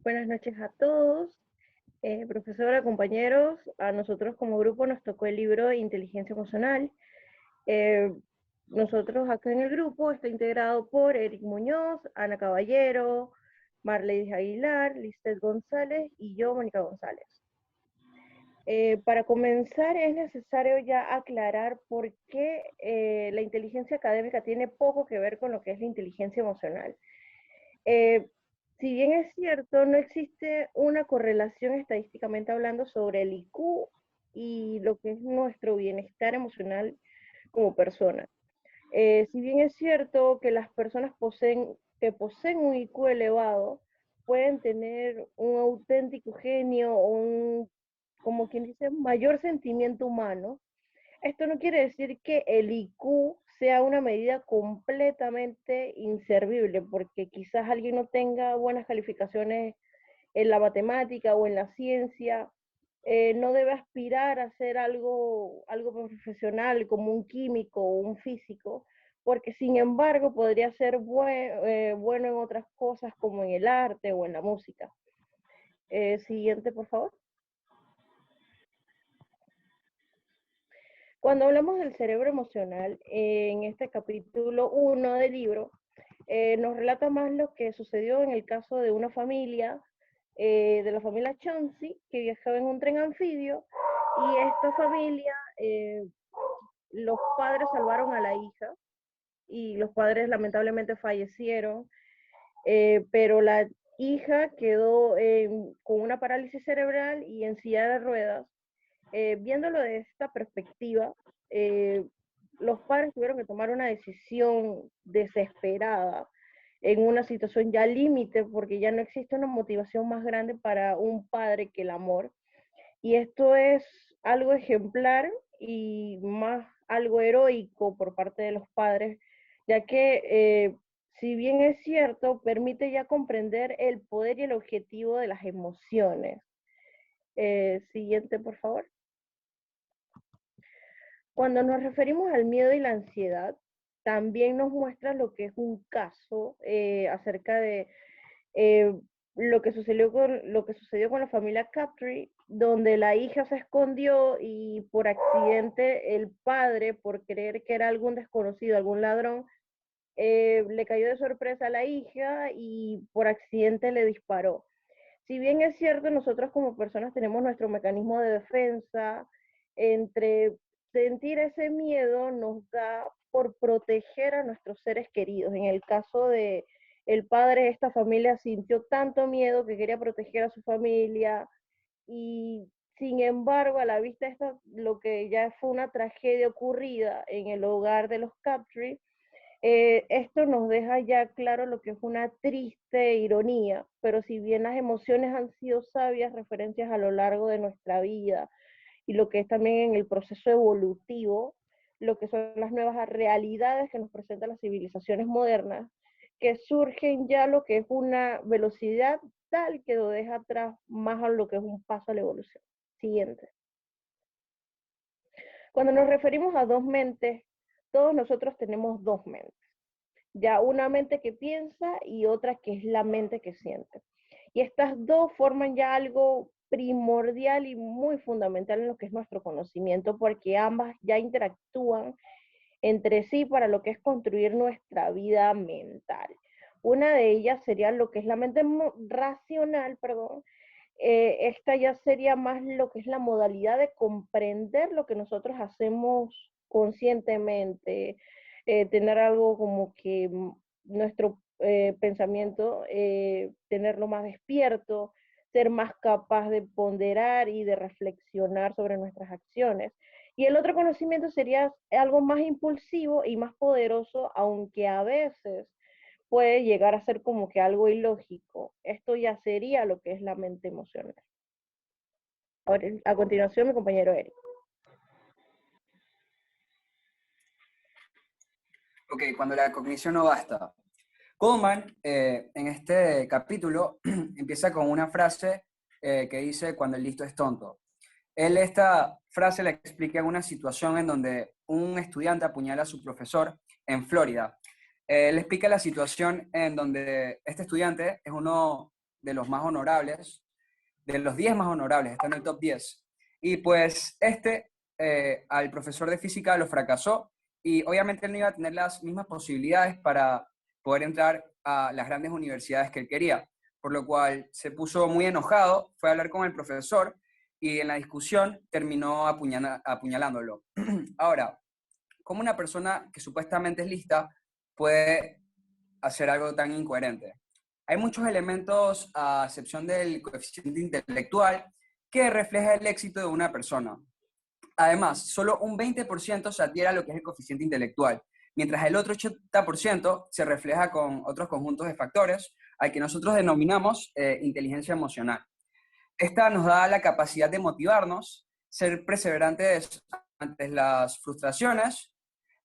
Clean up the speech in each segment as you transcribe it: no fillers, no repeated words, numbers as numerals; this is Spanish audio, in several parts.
Buenas noches a todos, profesora, compañeros. A nosotros como grupo nos tocó el libro de Inteligencia Emocional. Eh, Nosotros acá en el grupo está integrado por Eric Muñoz, Ana Caballero, Marley Aguilar, Listet González y yo, Mónica González. Para comenzar es necesario ya aclarar por qué la inteligencia académica tiene poco que ver con lo que es la inteligencia emocional. Eh, si bien es cierto, no existe una correlación estadísticamente hablando sobre el IQ y lo que es nuestro bienestar emocional como persona. Si bien es cierto que las personas que poseen un IQ elevado pueden tener un auténtico genio o un, como quien dice, mayor sentimiento humano, esto no quiere decir que el IQ sea una medida completamente inservible, porque quizás alguien no tenga buenas calificaciones en la matemática o en la ciencia, no debe aspirar a ser algo profesional como un químico o un físico, porque sin embargo podría ser bueno en otras cosas como en el arte o en la música. Siguiente, por favor. Cuando hablamos del cerebro emocional, en este capítulo 1 del libro, nos relata más lo que sucedió en el caso de una familia, de la familia Chauncey, que viajaba en un tren anfibio, y esta familia, los padres salvaron a la hija, y los padres lamentablemente fallecieron, pero la hija quedó con una parálisis cerebral y en silla de ruedas. Viéndolo de esta perspectiva, eh, los padres tuvieron que tomar una decisión desesperada en una situación ya límite, porque ya no existe una motivación más grande para un padre que el amor. Y esto es algo ejemplar y más algo heroico por parte de los padres, ya que si bien es cierto, permite ya comprender el poder y el objetivo de las emociones. Siguiente, por favor. Cuando nos referimos al miedo y la ansiedad, también nos muestra lo que es un caso acerca de eh, lo que sucedió con la familia Captree, donde la hija se escondió y por accidente el padre, por creer que era algún desconocido, algún ladrón, le cayó de sorpresa a la hija y por accidente le disparó. Si bien es cierto, nosotros como personas tenemos nuestro mecanismo de defensa, entre sentir ese miedo nos da por proteger a nuestros seres queridos. En el caso de el padre de esta familia sintió tanto miedo que quería proteger a su familia y sin embargo, a la vista de lo que ya fue una tragedia ocurrida en el hogar de los Captree, esto nos deja ya claro lo que es una triste ironía, pero si bien las emociones han sido sabias referencias a lo largo de nuestra vida y lo que es también en el proceso evolutivo, lo que son las nuevas realidades que nos presentan las civilizaciones modernas, que surgen ya lo que es una velocidad tal que lo deja atrás más a lo que es un paso a la evolución. Siguiente. Cuando nos referimos a dos mentes, todos nosotros tenemos dos mentes. Ya una mente que piensa y otra que es la mente que siente. Y estas dos forman ya algo primordial y muy fundamental en lo que es nuestro conocimiento, porque ambas ya interactúan entre sí para lo que es construir nuestra vida mental. Una de ellas sería lo que es la mente racional, perdón. Esta ya sería más lo que es la modalidad de comprender lo que nosotros hacemos conscientemente, tener algo como que nuestro pensamiento, tenerlo más despierto, ser más capaz de ponderar y de reflexionar sobre nuestras acciones. Y el otro conocimiento sería algo más impulsivo y más poderoso, aunque a veces puede llegar a ser como que algo ilógico. Esto ya sería lo que es la mente emocional. Ahora, a continuación, mi compañero Eric. Ok, cuando la cognición no basta. Goldman, en este capítulo, empieza con una frase que dice, cuando el listo es tonto. Él esta frase la explica en una situación en donde un estudiante apuñala a su profesor en Florida. Él explica la situación en donde este estudiante es uno de los más honorables, de los 10 más honorables, está en el top 10. Y pues al profesor de física lo fracasó y obviamente él no iba a tener las mismas posibilidades para poder entrar a las grandes universidades que él quería, por lo cual se puso muy enojado, fue a hablar con el profesor y en la discusión terminó apuñalándolo. Ahora, ¿cómo una persona que supuestamente es lista puede hacer algo tan incoherente? Hay muchos elementos, a excepción del coeficiente intelectual, que refleja el éxito de una persona. Además, solo un 20% se adhiere a lo que es el coeficiente intelectual, mientras el otro 80% se refleja con otros conjuntos de factores, al que nosotros denominamos inteligencia emocional. Esta nos da la capacidad de motivarnos, ser perseverantes ante las frustraciones,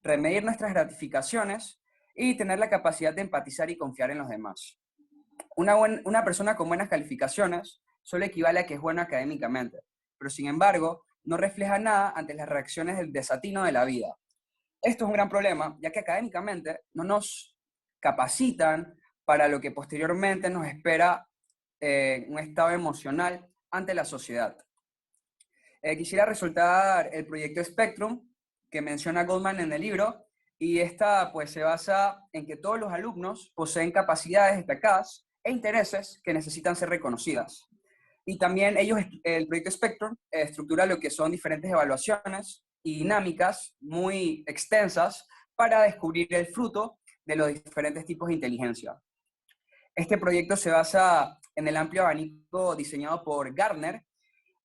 remedir nuestras gratificaciones y tener la capacidad de empatizar y confiar en los demás. Una persona con buenas calificaciones solo equivale a que es bueno académicamente, pero sin embargo no refleja nada ante las reacciones del desatino de la vida. Esto es un gran problema, ya que académicamente no nos capacitan para lo que posteriormente nos espera un estado emocional ante la sociedad. Quisiera resaltar el proyecto Spectrum, que menciona Goldman en el libro, y esta pues se basa en que todos los alumnos poseen capacidades destacadas e intereses que necesitan ser reconocidas. Y también el proyecto Spectrum estructura lo que son diferentes evaluaciones y dinámicas muy extensas para descubrir el fruto de los diferentes tipos de inteligencia. Este proyecto se basa en el amplio abanico diseñado por Gartner,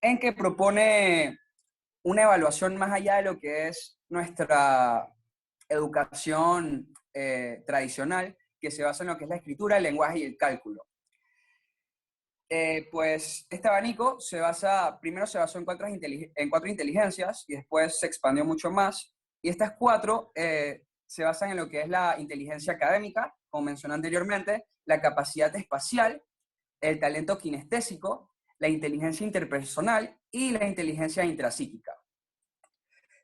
en que propone una evaluación más allá de lo que es nuestra educación tradicional, que se basa en lo que es la escritura, el lenguaje y el cálculo. Pues este abanico primero se basó en cuatro inteligencias y después se expandió mucho más. Y estas cuatro se basan en lo que es la inteligencia académica, como mencioné anteriormente, la capacidad espacial, el talento kinestésico, la inteligencia interpersonal y la inteligencia intrapsíquica.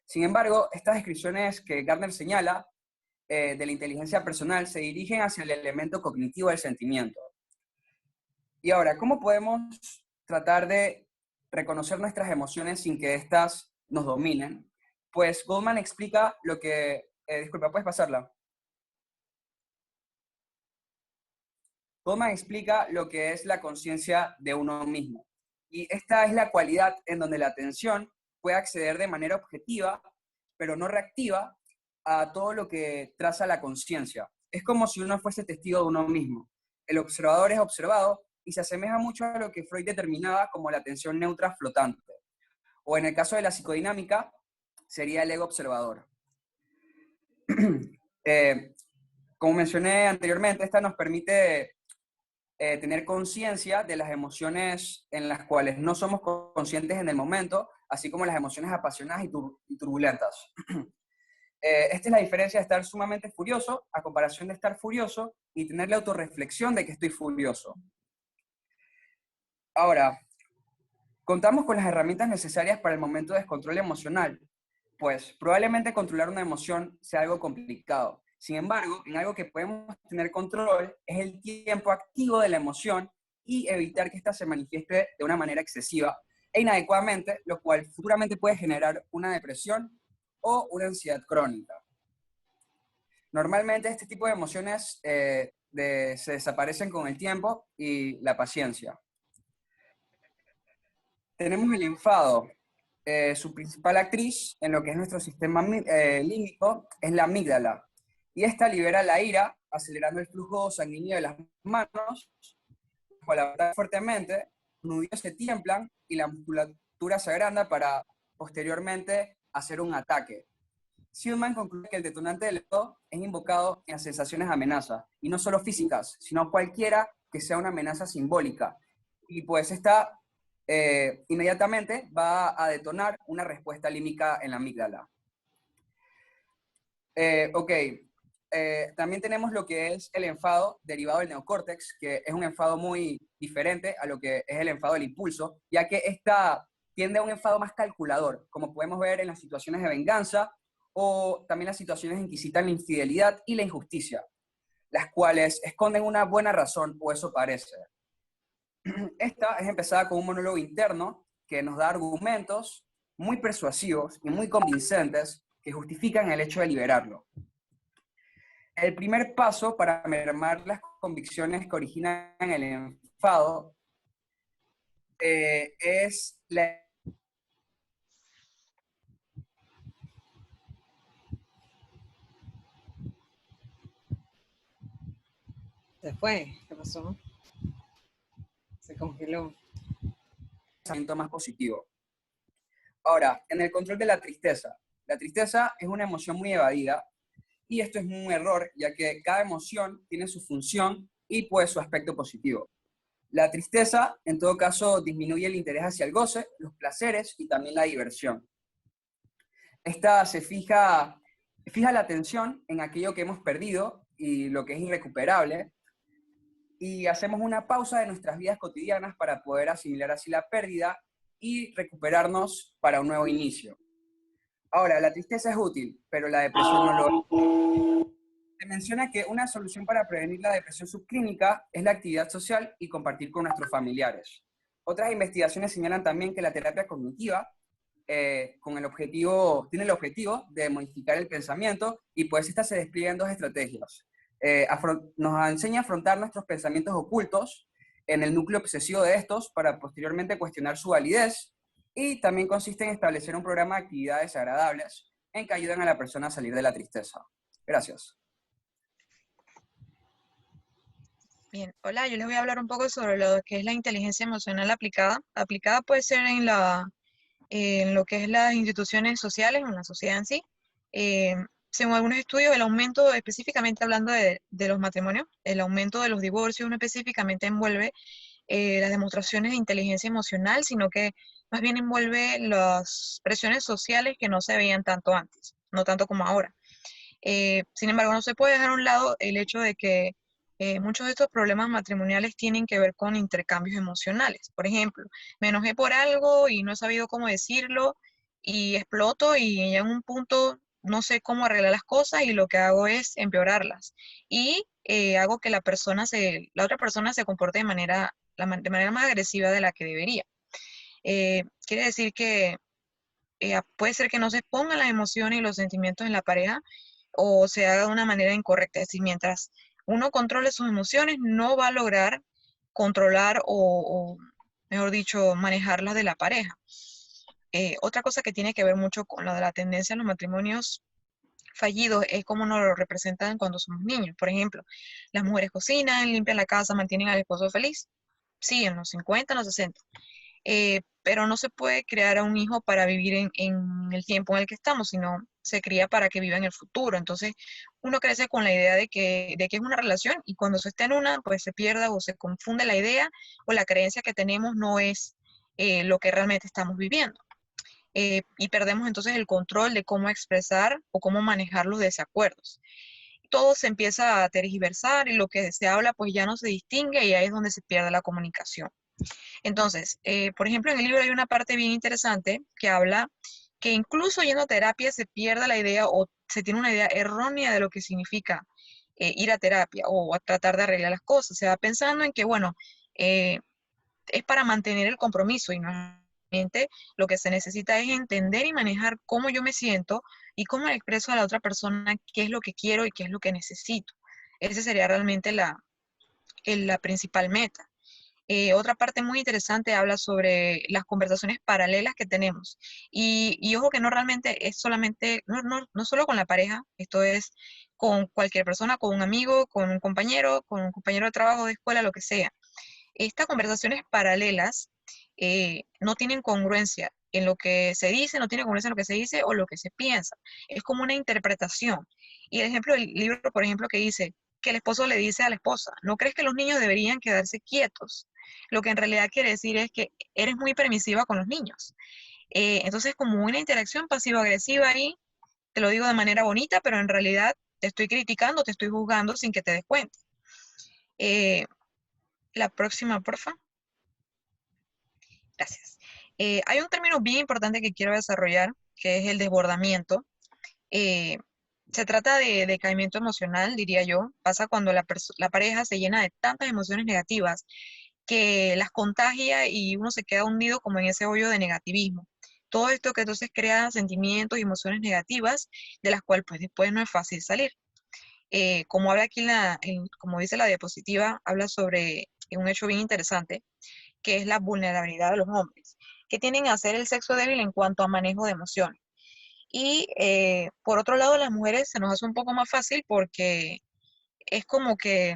Sin embargo, estas descripciones que Gardner señala de la inteligencia personal se dirigen hacia el elemento cognitivo del sentimiento. Y ahora, ¿cómo podemos tratar de reconocer nuestras emociones sin que éstas nos dominen? Pues Goldman explica lo que... disculpa, ¿puedes pasarla? Goldman explica lo que es la conciencia de uno mismo. Y esta es la cualidad en donde la atención puede acceder de manera objetiva, pero no reactiva, a todo lo que traza la conciencia. Es como si uno fuese testigo de uno mismo. El observador es observado y se asemeja mucho a lo que Freud determinaba como la atención neutra flotante. O en el caso de la psicodinámica, sería el ego observador. Como mencioné anteriormente, esta nos permite tener conciencia de las emociones en las cuales no somos conscientes en el momento, así como las emociones apasionadas y turbulentas. Esta es la diferencia de estar sumamente furioso a comparación de estar furioso y tener la autorreflexión de que estoy furioso. Ahora, ¿contamos con las herramientas necesarias para el momento de descontrol emocional? Pues probablemente controlar una emoción sea algo complicado. Sin embargo, en algo que podemos tener control es el tiempo activo de la emoción y evitar que ésta se manifieste de una manera excesiva e inadecuadamente, lo cual futuramente puede generar una depresión o una ansiedad crónica. Normalmente este tipo de emociones se desaparecen con el tiempo y la paciencia. Tenemos el enfado. Su principal actriz en lo que es nuestro sistema límbico es la amígdala. Y esta libera la ira, acelerando el flujo sanguíneo de las manos, cual apretar fuertemente, los nudillos se tiemblan y la musculatura se agranda para posteriormente hacer un ataque. Seelman concluye que el detonante del enfado es invocado en las sensaciones de amenaza, y no solo físicas, sino cualquiera que sea una amenaza simbólica. Y pues esta inmediatamente va a detonar una respuesta límbica en la amígdala. También tenemos lo que es el enfado derivado del neocórtex, que es un enfado muy diferente a lo que es el enfado del impulso, ya que esta tiende a un enfado más calculador, como podemos ver en las situaciones de venganza o también las situaciones en que incitan la infidelidad y la injusticia, las cuales esconden una buena razón, o eso parece. Esta es empezada con un monólogo interno que nos da argumentos muy persuasivos y muy convincentes que justifican el hecho de liberarlo. El primer paso para mermar las convicciones que originan el enfado es la... Se fue. ¿Qué pasó? Se congeló. pensamiento más positivo. Ahora, en el control de la tristeza. La tristeza es una emoción muy evadida y esto es un error, ya que cada emoción tiene su función y pues su aspecto positivo. La tristeza, en todo caso, disminuye el interés hacia el goce, los placeres y también la diversión. Esta fija la atención en aquello que hemos perdido y lo que es irrecuperable, y hacemos una pausa de nuestras vidas cotidianas para poder asimilar así la pérdida y recuperarnos para un nuevo inicio. Ahora, la tristeza es útil, pero la depresión no lo es. Se menciona que una solución para prevenir la depresión subclínica es la actividad social y compartir con nuestros familiares. Otras investigaciones señalan también que la terapia cognitiva tiene el objetivo de modificar el pensamiento y pues esta se despliega en dos estrategias. Nos enseña a afrontar nuestros pensamientos ocultos en el núcleo obsesivo de estos para posteriormente cuestionar su validez, y también consiste en establecer un programa de actividades agradables en que ayudan a la persona a salir de la tristeza. Gracias. Bien, hola, yo les voy a hablar un poco sobre lo que es la inteligencia emocional aplicada. Aplicada puede ser en lo que es las instituciones sociales, en la sociedad en sí. Eh, Según algunos estudios, el aumento, específicamente hablando de los matrimonios, el aumento de los divorcios no específicamente envuelve las demostraciones de inteligencia emocional, sino que más bien envuelve las presiones sociales que no se veían tanto antes, no tanto como ahora. Sin embargo, no se puede dejar a un lado el hecho de que muchos de estos problemas matrimoniales tienen que ver con intercambios emocionales. Por ejemplo, me enojé por algo y no he sabido cómo decirlo y exploto y en un punto no sé cómo arreglar las cosas y lo que hago es empeorarlas. Y hago que la otra persona se comporte de manera más agresiva de la que debería. Quiere decir que puede ser que no se expongan las emociones y los sentimientos en la pareja o se haga de una manera incorrecta. Es decir, mientras uno controle sus emociones, no va a lograr controlar mejor dicho, manejarlas de la pareja. Otra cosa que tiene que ver mucho con lo de la tendencia en los matrimonios fallidos es cómo nos lo representan cuando somos niños. Por ejemplo, las mujeres cocinan, limpian la casa, mantienen al esposo feliz. Sí, en los 50, en los 60. Pero no se puede crear a un hijo para vivir en el tiempo en el que estamos, sino se cría para que viva en el futuro. Entonces, uno crece con la idea de que es una relación y cuando se está en una, pues se pierda o se confunde la idea o la creencia que tenemos no es lo que realmente estamos viviendo. Y perdemos entonces el control de cómo expresar o cómo manejar los desacuerdos. Todo se empieza a tergiversar y lo que se habla pues ya no se distingue y ahí es donde se pierde la comunicación. Entonces, por ejemplo, en el libro hay una parte bien interesante que habla que incluso yendo a terapia se pierde la idea o se tiene una idea errónea de lo que significa ir a terapia o a tratar de arreglar las cosas. Se va pensando en que, bueno, es para mantener el compromiso y normalmente lo que se necesita es entender y manejar cómo yo me siento y cómo le expreso a la otra persona qué es lo que quiero y qué es lo que necesito. Esa sería realmente la principal meta. Otra parte muy interesante habla sobre las conversaciones paralelas que tenemos. Y ojo que no realmente es solamente, no solo con la pareja, esto es con cualquier persona, con un amigo, con un compañero de trabajo, de escuela, lo que sea. Estas conversaciones paralelas no tienen congruencia en lo que se dice, no tiene congruencia en lo que se dice o lo que se piensa. Es como una interpretación. Y el ejemplo del libro, por ejemplo, que dice que el esposo le dice a la esposa, ¿no crees que los niños deberían quedarse quietos? Lo que en realidad quiere decir es que eres muy permisiva con los niños. Entonces, como una interacción pasivo-agresiva ahí, te lo digo de manera bonita, pero en realidad te estoy criticando, te estoy juzgando sin que te des cuenta. La próxima, porfa. Gracias. Hay un término bien importante que quiero desarrollar, que es el desbordamiento. Eh, Se trata de decaimiento emocional, diría yo. Pasa cuando la pareja se llena de tantas emociones negativas que las contagia y uno se queda hundido como en ese hoyo de negativismo. Todo esto que entonces crea sentimientos y emociones negativas de las cuales pues después no es fácil salir. Como habla aquí, como dice la diapositiva, habla sobre un hecho bien interesante, que es la vulnerabilidad de los hombres, que tienen a ser el sexo débil en cuanto a manejo de emociones. Y por otro lado, las mujeres se nos hace un poco más fácil porque es como que,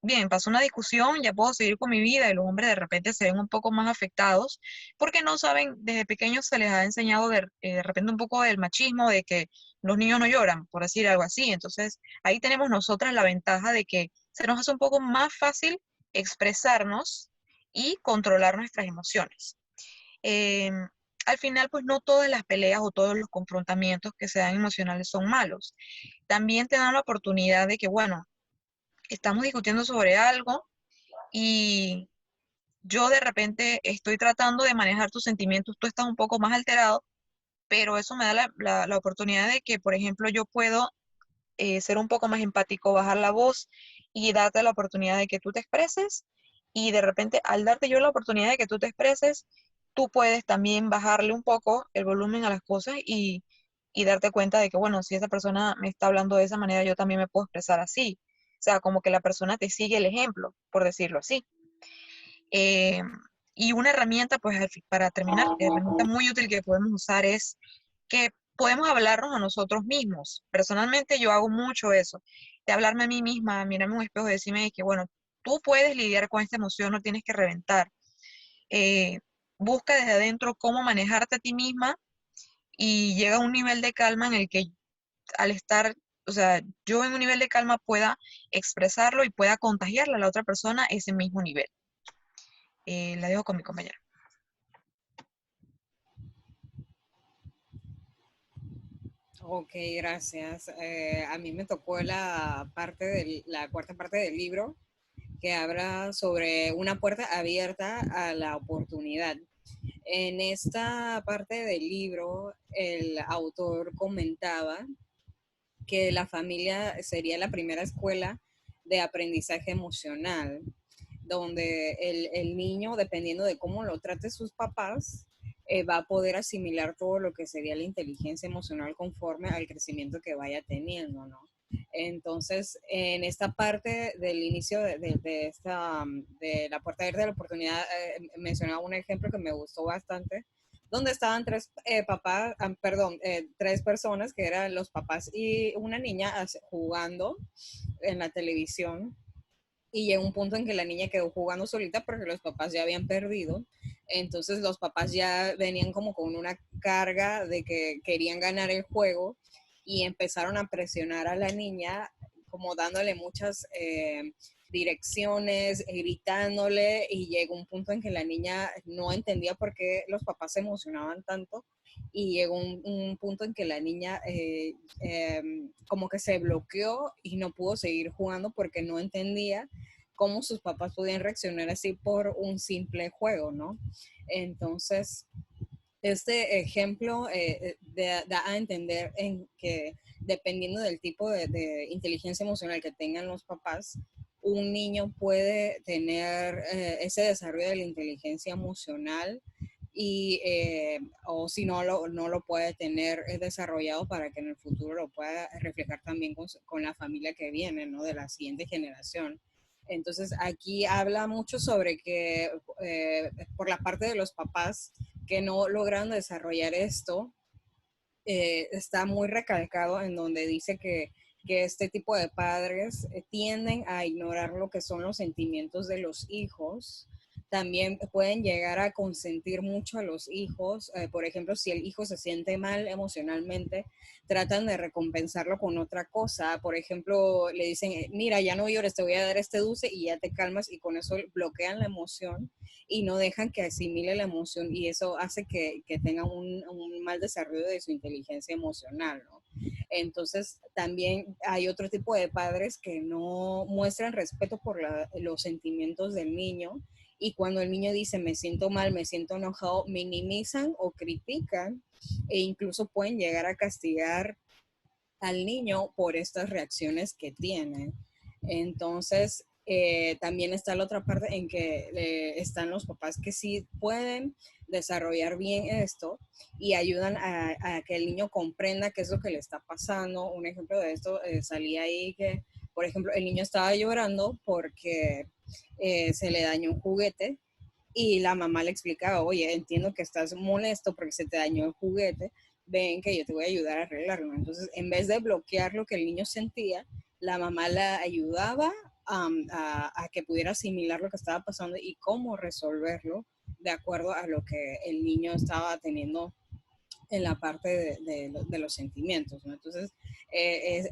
bien, pasó una discusión, ya puedo seguir con mi vida y los hombres de repente se ven un poco más afectados porque no saben, desde pequeños se les ha enseñado de repente un poco del machismo, de que los niños no lloran, por decir algo así. Entonces, ahí tenemos nosotras la ventaja de que se nos hace un poco más fácil expresarnos y controlar nuestras emociones. Em, Al final, pues no todas las peleas o todos los confrontamientos que se dan emocionales son malos. También te dan la oportunidad de que, bueno, estamos discutiendo sobre algo y yo de repente estoy tratando de manejar tus sentimientos, tú estás un poco más alterado, pero eso me da la oportunidad de que, por ejemplo, yo puedo ser un poco más empático, bajar la voz y darte la oportunidad de que tú te expreses y de repente al darte yo la oportunidad de que tú te expreses, tú puedes también bajarle un poco el volumen a las cosas y darte cuenta de que, bueno, si esa persona me está hablando de esa manera, yo también me puedo expresar así. O sea, como que la persona te sigue el ejemplo, por decirlo así. Eh, y una herramienta, pues para terminar, herramienta muy útil que podemos usar es que podemos hablarnos a nosotros mismos. Personalmente yo hago mucho eso, de hablarme a mí misma, mirarme en un espejo y decirme que, bueno, tú puedes lidiar con esta emoción, no tienes que reventar. Eh, Busca desde adentro cómo manejarte a ti misma y llega a un nivel de calma en el que al estar, o sea, yo en un nivel de calma pueda expresarlo y pueda contagiarle a la otra persona ese mismo nivel. La dejo con mi compañera. Ok, gracias. A mí me tocó la cuarta parte del libro que habla sobre una puerta abierta a la oportunidad. En esta parte del libro, el autor comentaba que la familia sería la primera escuela de aprendizaje emocional, donde el niño, dependiendo de cómo lo trate sus papás, va a poder asimilar todo lo que sería la inteligencia emocional conforme al crecimiento que vaya teniendo, ¿no? Entonces, en esta parte del inicio de la puerta abierta de la oportunidad, mencionaba un ejemplo que me gustó bastante, donde estaban tres personas, que eran los papás y una niña jugando en la televisión, y llegó un punto en que la niña quedó jugando solita porque los papás ya habían perdido. Entonces los papás ya venían como con una carga de que querían ganar el juego y empezaron a presionar a la niña, como dándole muchas direcciones, gritándole, y llegó un punto en que la niña no entendía por qué los papás se emocionaban tanto, y llegó un punto en que la niña como que se bloqueó y no pudo seguir jugando porque no entendía cómo sus papás podían reaccionar así por un simple juego, ¿no? Entonces, este ejemplo da a entender en que dependiendo del tipo de inteligencia emocional que tengan los papás, un niño puede tener ese desarrollo de la inteligencia emocional o si no lo puede tener desarrollado para que en el futuro lo pueda reflejar también con la familia que viene, ¿no? De la siguiente generación. Entonces aquí habla mucho sobre que por la parte de los papás que no lograron desarrollar esto, está muy recalcado en donde dice que este tipo de padres tienden a ignorar lo que son los sentimientos de los hijos. También pueden llegar a consentir mucho a los hijos. Por ejemplo, si el hijo se siente mal emocionalmente, tratan de recompensarlo con otra cosa. Por ejemplo, le dicen, mira, ya no llores, te voy a dar este dulce y ya te calmas, y con eso bloquean la emoción y no dejan que asimile la emoción, y eso hace que tengan un mal desarrollo de su inteligencia emocional, ¿no? Entonces, también hay otro tipo de padres que no muestran respeto por los sentimientos del niño, y cuando el niño dice me siento mal, me siento enojado, minimizan o critican, e incluso pueden llegar a castigar al niño por estas reacciones que tiene. Entonces, También está la otra parte en que están los papás que sí pueden desarrollar bien esto y ayudan a que el niño comprenda qué es lo que le está pasando. Un ejemplo de esto salía ahí que, por ejemplo, el niño estaba llorando porque se le dañó un juguete y la mamá le explicaba, oye, entiendo que estás molesto porque se te dañó el juguete, ven que yo te voy a ayudar a arreglarlo. Entonces, en vez de bloquear lo que el niño sentía, la mamá la ayudaba a que pudiera asimilar lo que estaba pasando y cómo resolverlo de acuerdo a lo que el niño estaba teniendo en la parte de los sentimientos, ¿no? Entonces,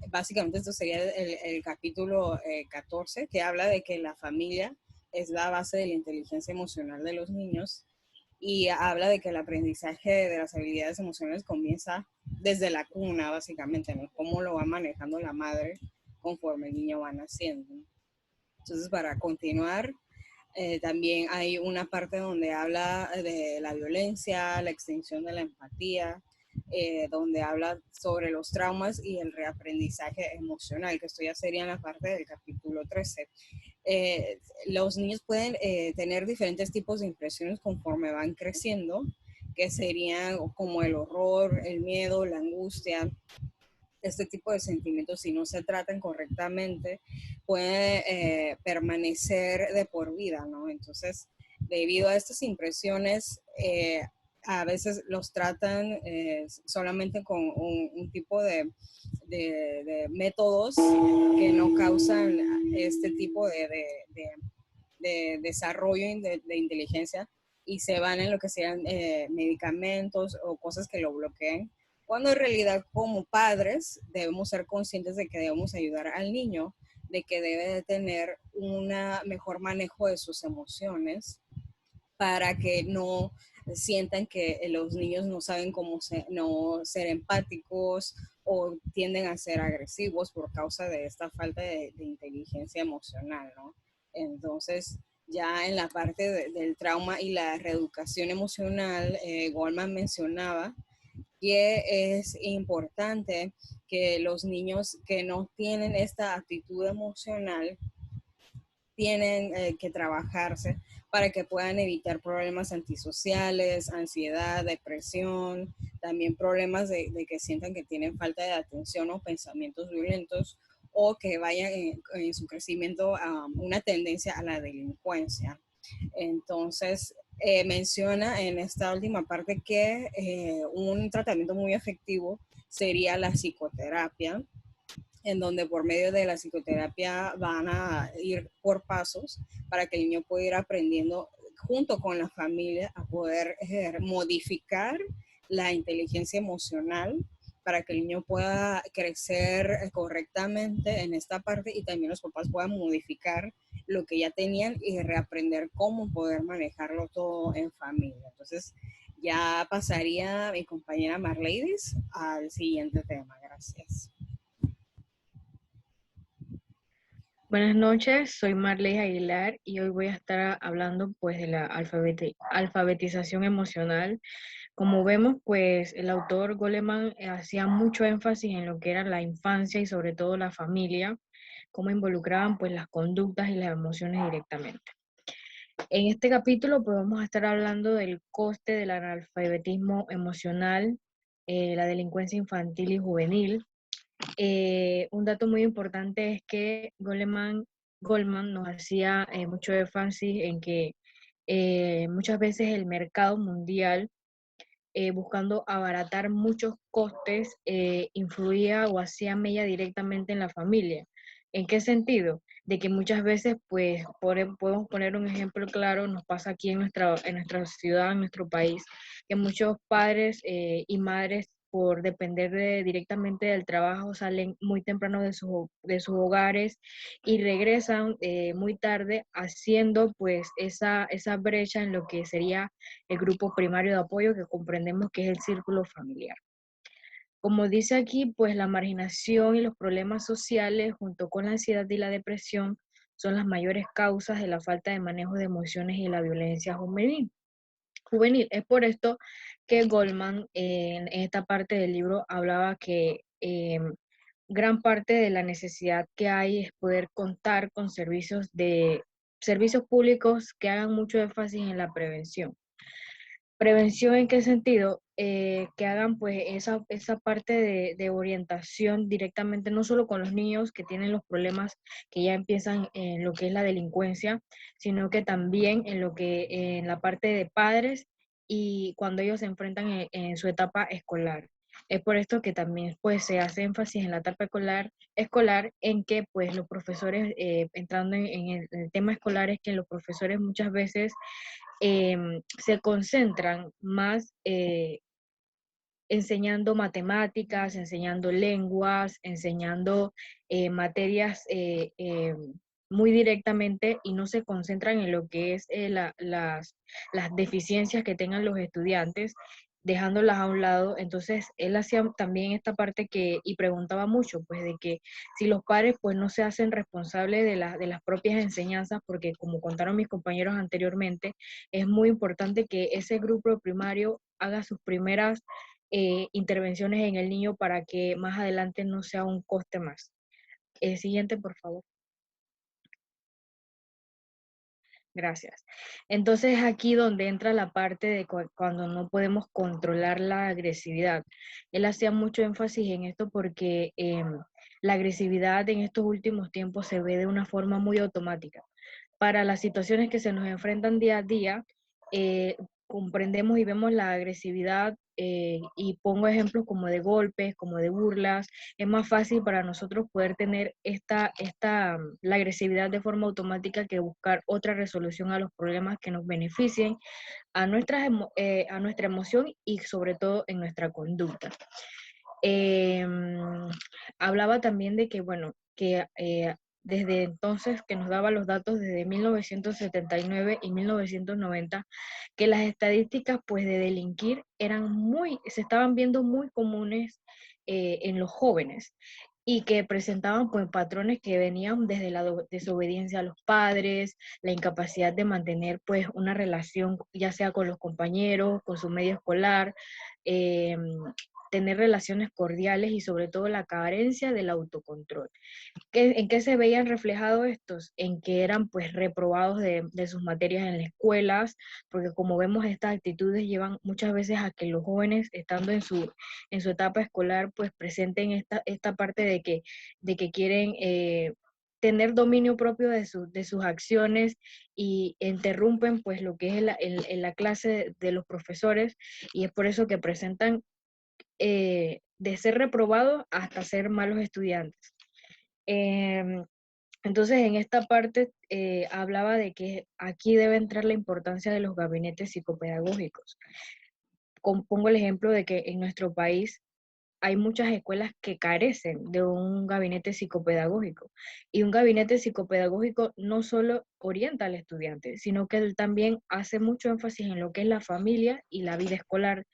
básicamente esto sería el capítulo 14, que habla de que la familia es la base de la inteligencia emocional de los niños y habla de que el aprendizaje de las habilidades emocionales comienza desde la cuna, básicamente, ¿no? Cómo lo va manejando la madre conforme el niño va naciendo. Entonces, para continuar, también hay una parte donde habla de la violencia, la extinción de la empatía, donde habla sobre los traumas y el reaprendizaje emocional, que esto ya sería en la parte del capítulo 13. Los niños pueden tener diferentes tipos de impresiones conforme van creciendo, que serían como el horror, el miedo, la angustia. Este tipo de sentimientos, si no se tratan correctamente, puede permanecer de por vida, ¿no? Entonces, debido a estas impresiones, a veces los tratan solamente con un tipo de métodos que no causan este tipo de desarrollo de inteligencia y se van en lo que sean medicamentos o cosas que lo bloqueen, cuando en realidad como padres debemos ser conscientes de que debemos ayudar al niño, de que debe de tener un mejor manejo de sus emociones para que no sientan que los niños no saben cómo no ser empáticos o tienden a ser agresivos por causa de esta falta de inteligencia emocional, ¿no? Entonces, ya en la parte del trauma y la reeducación emocional, Goldman mencionaba que es importante que los niños que no tienen esta actitud emocional tienen que trabajarse para que puedan evitar problemas antisociales, ansiedad, depresión, también problemas de que sientan que tienen falta de atención o pensamientos violentos o que vayan en su crecimiento a una tendencia a la delincuencia. Entonces, menciona en esta última parte que un tratamiento muy efectivo sería la psicoterapia, en donde por medio de la psicoterapia van a ir por pasos para que el niño pueda ir aprendiendo junto con la familia a poder modificar la inteligencia emocional para que el niño pueda crecer correctamente en esta parte y también los papás puedan modificar lo que ya tenían y reaprender cómo poder manejarlo todo en familia. Entonces, ya pasaría mi compañera Marladies al siguiente tema. Gracias. Buenas noches, soy Marley Aguilar y hoy voy a estar hablando pues de la alfabetización emocional. Como vemos, pues el autor Goleman hacía mucho énfasis en lo que era la infancia y sobre todo la familia, cómo involucraban pues las conductas y las emociones directamente. En este capítulo pues vamos a estar hablando del coste del analfabetismo emocional, la delincuencia infantil y juvenil. Un dato muy importante es que Goldman nos hacía mucho énfasis en que muchas veces el mercado mundial, buscando abaratar muchos costes, influía o hacía mella directamente en la familia. ¿En qué sentido? De que muchas veces, pues, podemos poner un ejemplo claro, nos pasa aquí en nuestra ciudad, en nuestro país, que muchos padres y madres, por depender directamente del trabajo, salen muy temprano de sus hogares y regresan muy tarde, haciendo pues esa brecha en lo que sería el grupo primario de apoyo, que comprendemos que es el círculo familiar. Como dice aquí, pues la marginación y los problemas sociales, junto con la ansiedad y la depresión, son las mayores causas de la falta de manejo de emociones y la violencia juvenil. Es por esto que Goldman en esta parte del libro hablaba que gran parte de la necesidad que hay es poder contar con servicios públicos que hagan mucho énfasis en la prevención. ¿Prevención en qué sentido? Que hagan pues esa parte de orientación directamente, no solo con los niños que tienen los problemas que ya empiezan en lo que es la delincuencia, sino que también en la parte de padres y cuando ellos se enfrentan en su etapa escolar. Es por esto que también pues se hace énfasis en la etapa escolar en que pues los profesores, entrando en el tema escolar, es que los profesores muchas veces se concentran más enseñando matemáticas, enseñando lenguas, enseñando materias muy directamente y no se concentran en lo que es las deficiencias que tengan los estudiantes, dejándolas a un lado. Entonces, él hacía también esta parte y preguntaba mucho, pues, de que si los padres, pues, no se hacen responsables de las propias enseñanzas, porque como contaron mis compañeros anteriormente, es muy importante que ese grupo primario haga sus primeras intervenciones en el niño para que más adelante no sea un coste más. Siguiente, por favor. Gracias. Entonces aquí donde entra la parte de cuando no podemos controlar la agresividad. Él hacía mucho énfasis en esto porque la agresividad en estos últimos tiempos se ve de una forma muy automática. Para las situaciones que se nos enfrentan día a día, comprendemos y vemos la agresividad y pongo ejemplos como de golpes, como de burlas. Es más fácil para nosotros poder tener la agresividad de forma automática que buscar otra resolución a los problemas que nos beneficien a a nuestra emoción y sobre todo en nuestra conducta. Hablaba también de que, bueno, que desde entonces, que nos daba los datos desde 1979 y 1990, que las estadísticas pues de delinquir se estaban viendo muy comunes en los jóvenes y que presentaban pues patrones que venían desde la desobediencia a los padres, la incapacidad de mantener pues una relación ya sea con los compañeros, con su medio escolar, eh, tener relaciones cordiales y sobre todo la carencia del autocontrol. ¿En qué se veían reflejados estos? En que eran pues reprobados de sus materias en las escuelas, porque como vemos estas actitudes llevan muchas veces a que los jóvenes estando en su etapa escolar pues presenten esta parte de que quieren tener dominio propio de sus acciones y interrumpen pues lo que es la clase de los profesores y es por eso que presentan de ser reprobados hasta ser malos estudiantes. Entonces, en esta parte hablaba de que aquí debe entrar la importancia de los gabinetes psicopedagógicos. Pongo el ejemplo de que en nuestro país hay muchas escuelas que carecen de un gabinete psicopedagógico. Y un gabinete psicopedagógico no solo orienta al estudiante, sino que él también hace mucho énfasis en lo que es la familia y la vida escolar,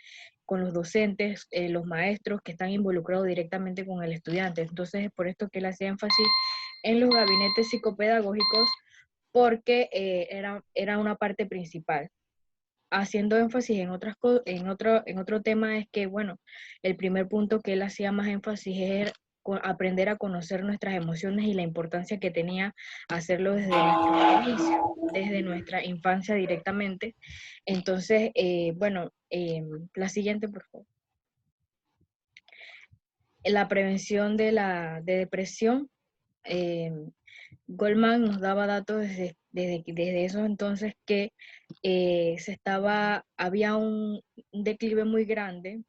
con los docentes, los maestros que están involucrados directamente con el estudiante. Entonces es por esto que él hace énfasis en los gabinetes psicopedagógicos porque era una parte principal. Haciendo énfasis en otro tema es que, bueno, el primer punto que él hacía más énfasis era aprender a conocer nuestras emociones y la importancia que tenía hacerlo desde nuestro inicio, desde nuestra infancia directamente. Entonces, bueno, la siguiente, por favor. La prevención de depresión. Goldman nos daba datos desde esos entonces que había un declive muy grande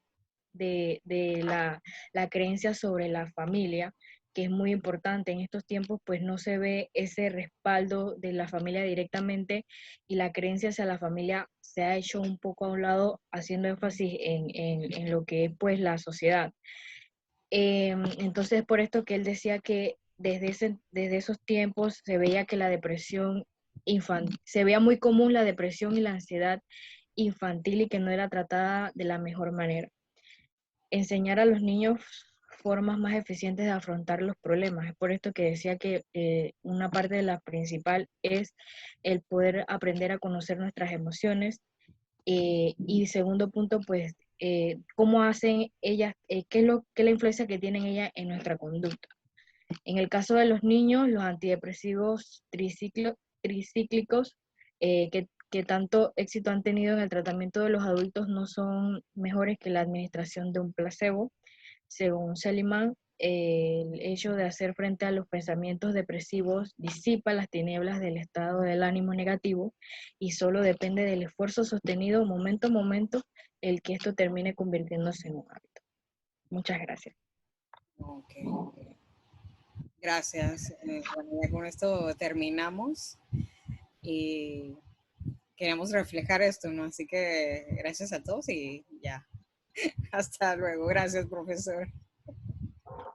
de la creencia sobre la familia, que es muy importante. En estos tiempos pues no se ve ese respaldo de la familia directamente y la creencia hacia la familia se ha hecho un poco a un lado, haciendo énfasis en lo que es pues la sociedad. Entonces, por esto que él decía que desde esos tiempos se veía que la depresión se veía muy común la depresión y la ansiedad infantil y que no era tratada de la mejor manera. Enseñar a los niños formas más eficientes de afrontar los problemas. Es por esto que decía que una parte de la principal es el poder aprender a conocer nuestras emociones. Y segundo punto, pues cómo hacen ellas, qué es la influencia que tienen ellas en nuestra conducta. En el caso de los niños, los antidepresivos tricíclicos que tanto éxito han tenido en el tratamiento de los adultos no son mejores que la administración de un placebo. Según Seligman, el hecho de hacer frente a los pensamientos depresivos disipa las tinieblas del estado del ánimo negativo y solo depende del esfuerzo sostenido momento a momento el que esto termine convirtiéndose en un hábito. Muchas gracias. Ok. Gracias. Bueno, ya con esto terminamos y queremos reflejar esto, ¿no? Así que gracias a todos y ya. Hasta luego. Gracias, profesor.